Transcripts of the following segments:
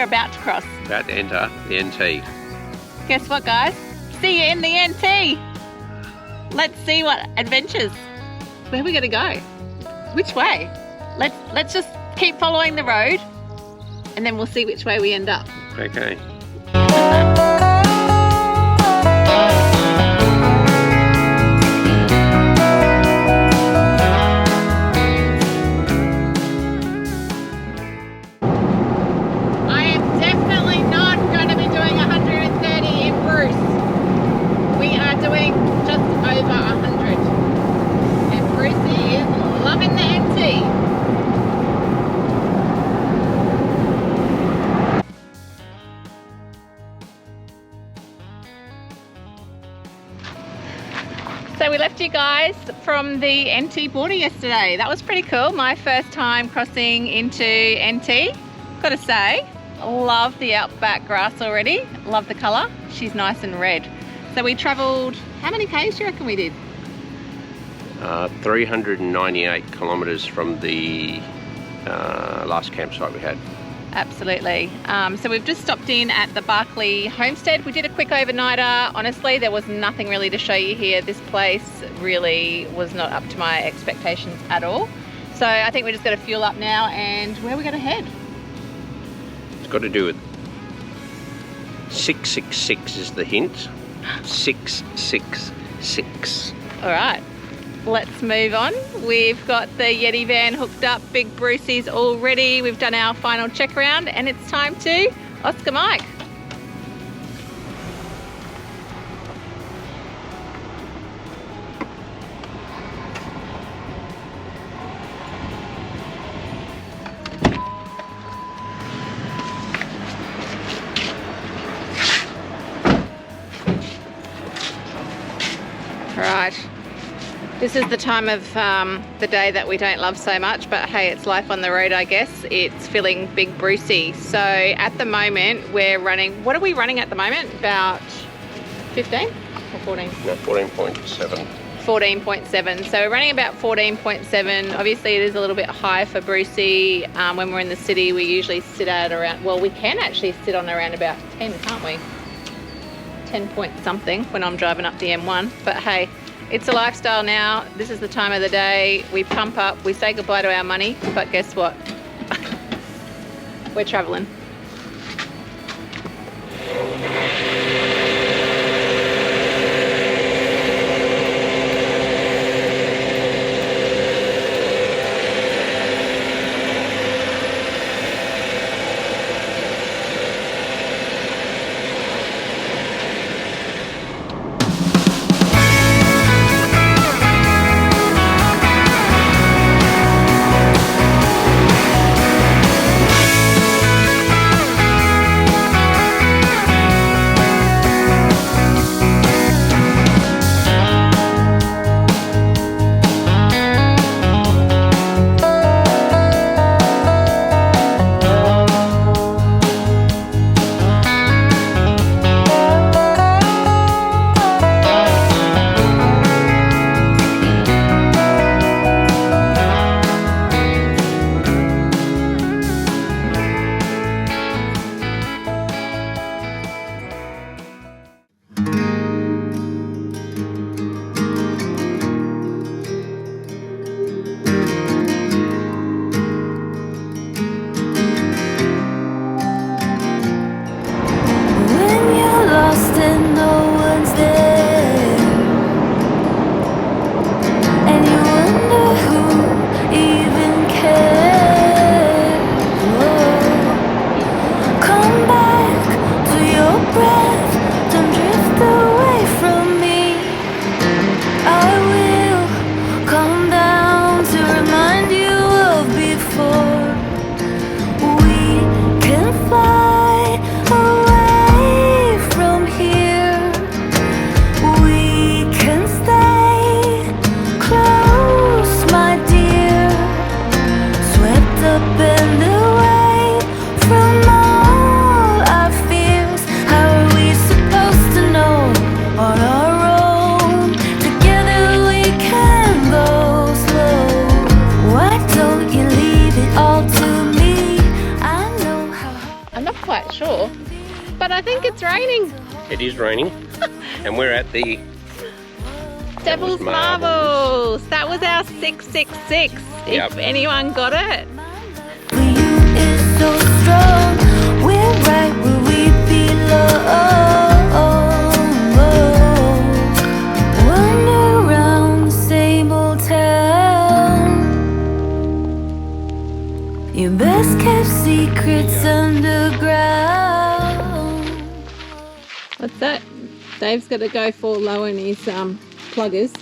about to cross. About to enter the NT. Guess what, guys? See you in the NT. Let's see what adventures. Where are we gonna go? Which way? Let's just keep following the road and then we'll see which way we end up. Okay. So we left you guys from the NT border yesterday. That was pretty cool. My first time crossing into NT. Gotta say, love the Outback grass already. Love the colour. She's nice and red. So we travelled, how many k's do you reckon we did? 398 kilometres from the last campsite we had. Absolutely. So we've just stopped in at the Barkly homestead. We did a quick overnighter. Honestly, there was nothing really to show you here. This place really was not up to my expectations at all. So I think we're just going to fuel up now, and where are we going to head? It's got to do with 666 is the hint. 666. All right. Let's move on. We've got the Yeti van hooked up, Big Brucey's all ready. We've done our final check around and it's time to Oscar Mike. All right. This is the time of the day that we don't love so much, but hey, it's life on the road, I guess. It's filling Big Brucey. So at the moment, we're running, what are we running at the moment? About 15 or 14? No, 14.7. 14.7. So we're running about 14.7. Obviously, it is a little bit high for Brucey. When we're in the city, we usually sit at around, well, we can actually sit on around about 10, can't we? 10 point something when I'm driving up the M1, but hey, it's a lifestyle now. This is the time of the day. We pump up, we say goodbye to our money, but guess what? We're traveling. raining. It is raining, and we're at the Devil's Marbles. That was our 666. Yep. If anyone got it. For you is so strong. We're right where we belong. Wander around the same old town. Your best kept secrets underground. What's that? Dave's got to go for low in his pluggers.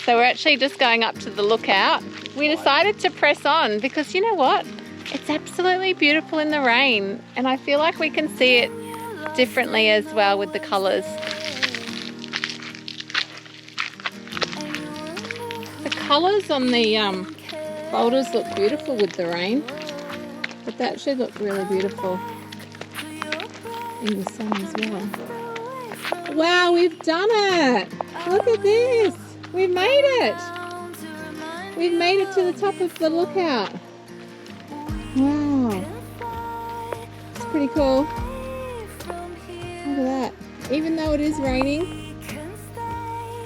So we're actually just going up to the lookout. We decided to press on because you know what? It's absolutely beautiful in the rain, and I feel like we can see it differently as well with the colours. The colours on the boulders look beautiful with the rain, but they actually look really beautiful in the sun as well. Wow, we've done it! Look at this! We've made it! We've made it to the top of the lookout. Wow. It's pretty cool. Look at that. Even though it is raining,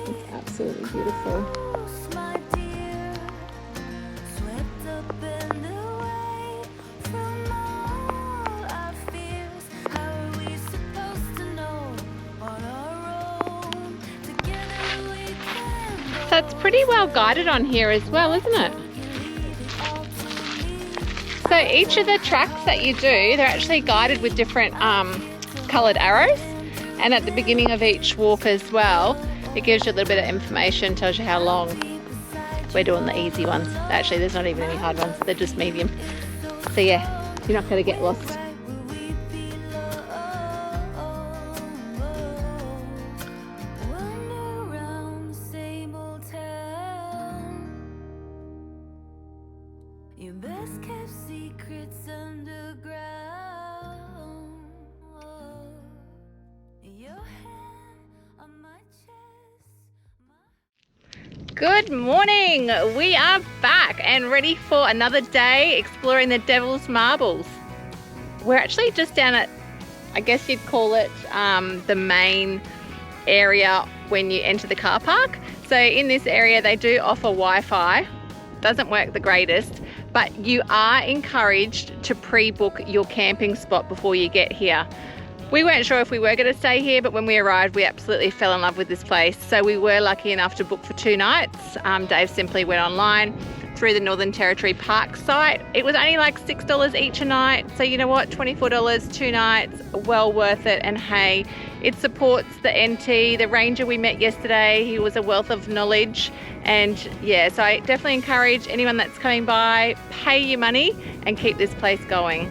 it's absolutely beautiful. So it's pretty well guided on here as well, isn't it? So each of the tracks that you do, they're actually guided with different coloured arrows. And at the beginning of each walk as well, it gives you a little bit of information, tells you how long. We're doing the easy ones. Actually, there's not even any hard ones. They're just medium. So yeah, you're not going to get lost. Your best kept secrets underground. Your hand on my chest. Good morning. We are back and ready for another day exploring the Devil's Marbles. We're actually just down at, I guess you'd call it the main area when you enter the car park. So in this area they do offer Wi-Fi. Doesn't work the greatest, but you are encouraged to pre-book your camping spot before you get here. We weren't sure if we were going to stay here, but when we arrived we absolutely fell in love with this place. So we were lucky enough to book for 2 nights. Dave simply went online through the Northern Territory Park site. It was only like $6 each a night. So you know what, $24, 2 nights, well worth it. And hey, it supports the NT, the ranger we met yesterday. He was a wealth of knowledge. And yeah, so I definitely encourage anyone that's coming by, pay your money and keep this place going.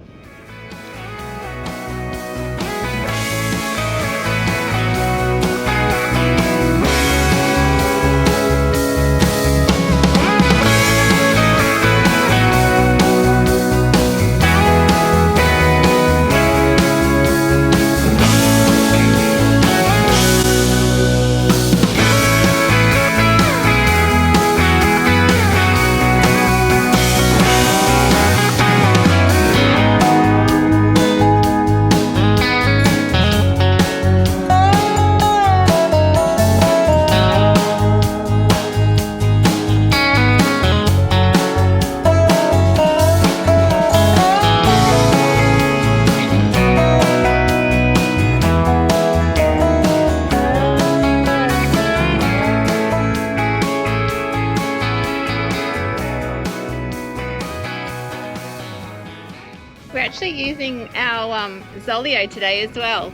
We're actually using our Zolio today as well.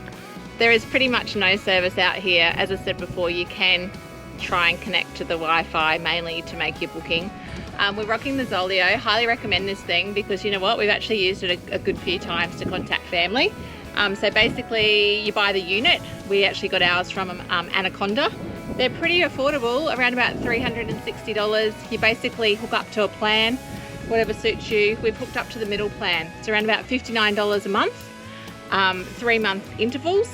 There is pretty much no service out here. As I said before, you can try and connect to the Wi-Fi mainly to make your booking. We're rocking the Zolio. Highly recommend this thing because you know what, we've actually used it a good few times to contact family. So basically you buy the unit. We actually got ours from Anaconda. They're pretty affordable, around about $360. You basically hook up to a plan, whatever suits you. We've hooked up to the middle plan. It's around about $59 a month, 3-month intervals.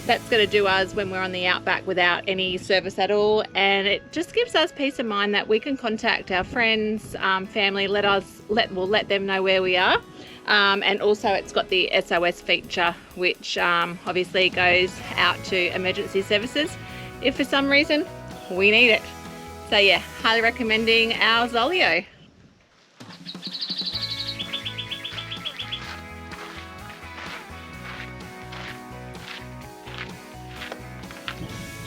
That's going to do us when we're on the outback without any service at all, and it just gives us peace of mind that we can contact our friends, family, let them know where we are, and also it's got the SOS feature, which obviously goes out to emergency services if for some reason we need it. So yeah, highly recommending our Zoleo.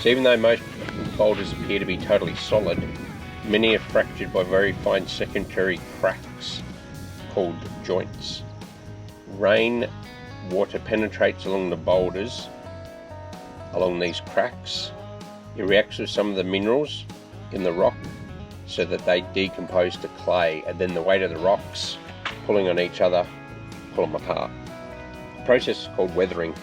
So even though most boulders appear to be totally solid, many are fractured by very fine secondary cracks called joints. Rain water penetrates along the boulders, along these cracks. It reacts with some of the minerals in the rock so that they decompose to clay, and then the weight of the rocks pulling on each other pull them apart. The process is called weathering.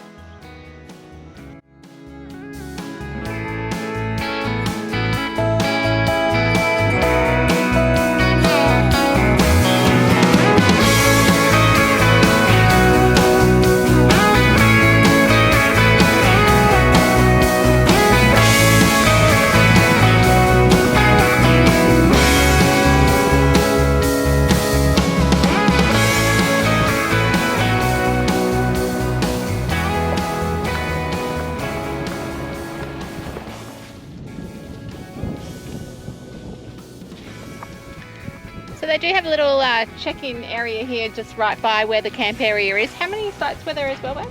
So they do have a little check-in area here just right by where the camp area is. How many sites were there as well, babe?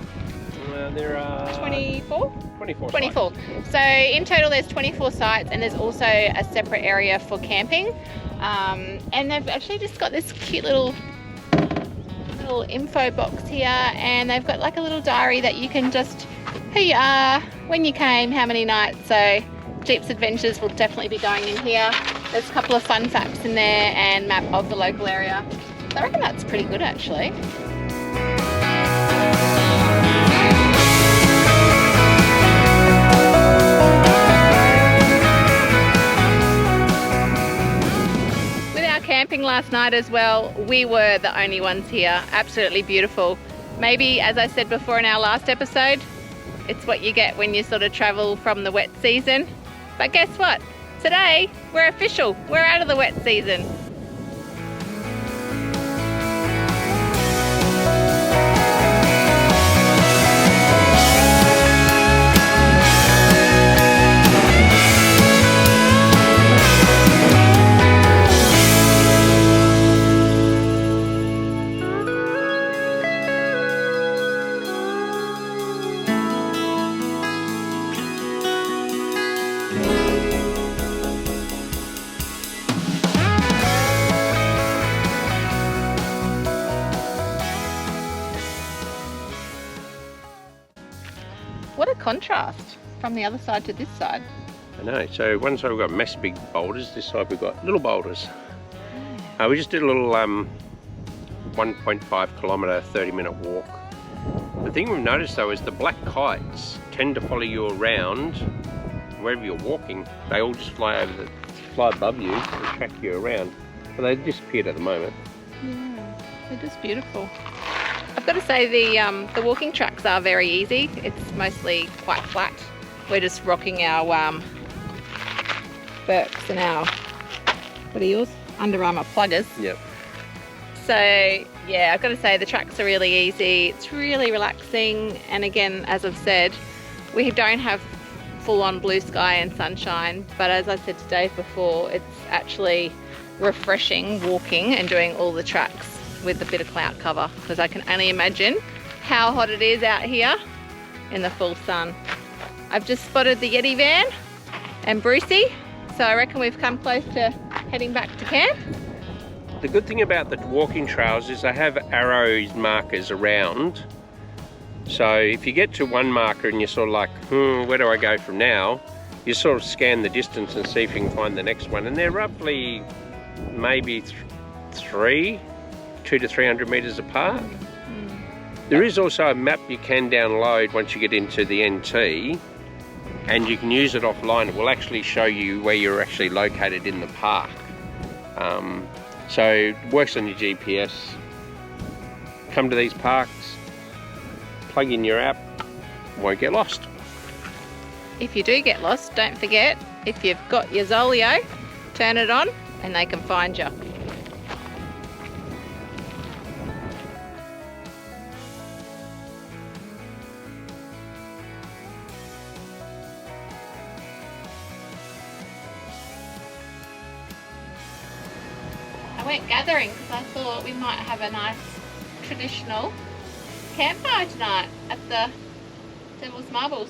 There are 24? 24 24. sites. So in total there's 24 sites, and there's also a separate area for camping. And they've actually just got this cute little info box here, and they've got like a little diary that you can just, who you are, when you came, how many nights. So Jeep's Adventures will definitely be going in here. There's a couple of fun facts in there and map of the local area. So I reckon that's pretty good actually. With our camping last night as well, we were the only ones here. Absolutely beautiful. Maybe, as I said before in our last episode, it's what you get when you sort of travel from the wet season. But guess what? Today, we're official. We're out of the wet season. What a contrast from the other side to this side. I know, so one side we've got massive big boulders, this side we've got little boulders. We just did a little 1.5 kilometre 30-minute walk. The thing we've noticed though is the black kites tend to follow you around wherever you're walking. They all just fly above you and track you around, but they've disappeared at the moment. Yeah, they're just beautiful. I've got to say the walking tracks are very easy. It's mostly quite flat. We're just rocking our Birks and our, what are yours? Under Armour pluggers. Yep. So yeah, I've got to say the tracks are really easy. It's really relaxing, and again, as I've said, we don't have full-on blue sky and sunshine, but as I said to Dave before, it's actually refreshing walking and doing all the tracks with a bit of cloud cover, because I can only imagine how hot it is out here in the full sun. I've just spotted the Yeti van and Brucey, so I reckon we've come close to heading back to camp. The good thing about the walking trails is they have arrows markers around, so if you get to one marker and you're sort of like, where do I go from now, you sort of scan the distance and see if you can find the next one, and they're roughly maybe 200 to 300 metres apart. There is also a map you can download once you get into the NT, and you can use it offline. It will actually show you where you're actually located in the park. So it works on your GPS. Come to these parks, plug in your app, won't get lost. if you do get lost, don't forget, if you've got your Zoleo, turn it on and they can find you. I went gathering because I thought we might have a nice traditional campfire tonight at the Devil's Marbles.